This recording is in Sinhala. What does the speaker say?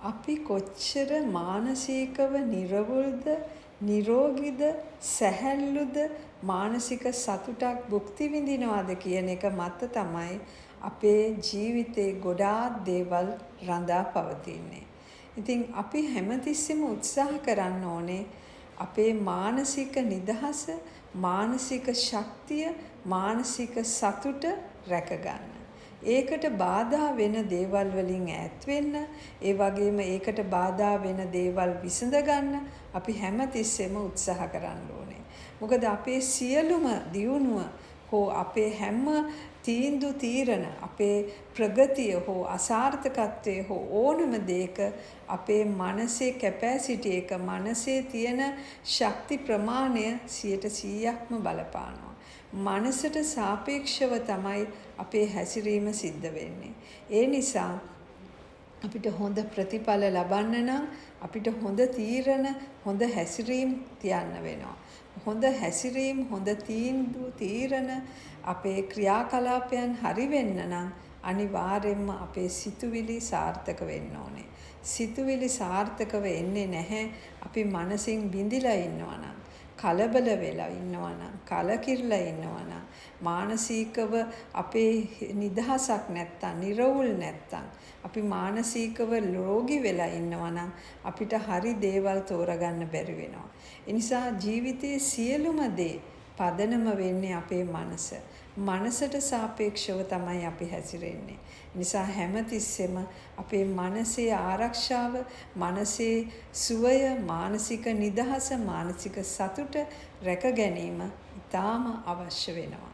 අපි කොච්චර මානසිකව නිර්වුල්ද, නිරෝගීද, සැහැල්ලුද, මානසික සතුටක් භුක්ති විඳිනවද කියන එක මත තමයි අපේ ජීවිතේ ගොඩාක් දේවල් රඳා පවතින්නේ. ඉතින් අපි හැමතිස්සෙම උත්සාහ කරන්න ඕනේ අපේ මානසික නිදහස, මානසික ශක්තිය, මානසික සතුට රැකගන්න. ඒකට බාධා වෙන දේවල් වලින් ඈත් වෙන්න, ඒ වගේම ඒකට බාධා වෙන දේවල් විසඳ ගන්න අපි හැමතිස්සෙම උත්සාහ කරන්න ඕනේ. මොකද අපේ සියලුම දියුණුව හෝ අපේ හැම තීරණ අපේ ප්‍රගතිය හෝ අසාර්ථකත්වය හෝ ඕනම දෙයක අපේ මනසේ කැපැසිටි එක, මනසේ තියෙන ශක්ති ප්‍රමාණය 100%ක්ම බලපානවා. මනසට සාපේක්ෂව තමයි අපේ හැසිරීම සිද්ධ වෙන්නේ. ඒ නිසා අපිට හොඳ ප්‍රතිඵල ලබන්න නම් අපිට හොඳ තීරණ, හොඳ හැසිරීම් තියන්න වෙනවා. හොඳ හැසිරීම්, හොඳ තීරණ, අපේ ක්‍රියාකලාපයන් හරි වෙන්න නම් අනිවාර්යෙන්ම අපේ සිතුවිලි සාර්ථක වෙන්න ඕනේ. සිතුවිලි සාර්ථක වෙන්නේ නැහැ අපි මනසින් බිඳිලා ඉන්නවා නම්, කලබල වෙලා ඉන්නවා නම්, කලකිරලා ඉන්නවා නම්, මානසිකව අපේ නිදහසක් නැත්තම්, නිර්වුල් නැත්තම්, අපි මානසිකව රෝගී වෙලා ඉන්නවා නම් අපිට හරි දේවල් තෝරගන්න බැරි වෙනවා. ඒ නිසා ජීවිතයේ සියලුම දේ පදනම වෙන්නේ අපේ මනස. මනසට සාපේක්ෂව තමයි අපි හැසිරෙන්නේ. නිසා හැමතිස්සෙම අපේ මනසේ ආරක්ෂාව, මනසේ සුවය, මානසික නිදහස, මානසික සතුට රැක ගැනීම ඉතාම අවශ්‍ය වෙනවා.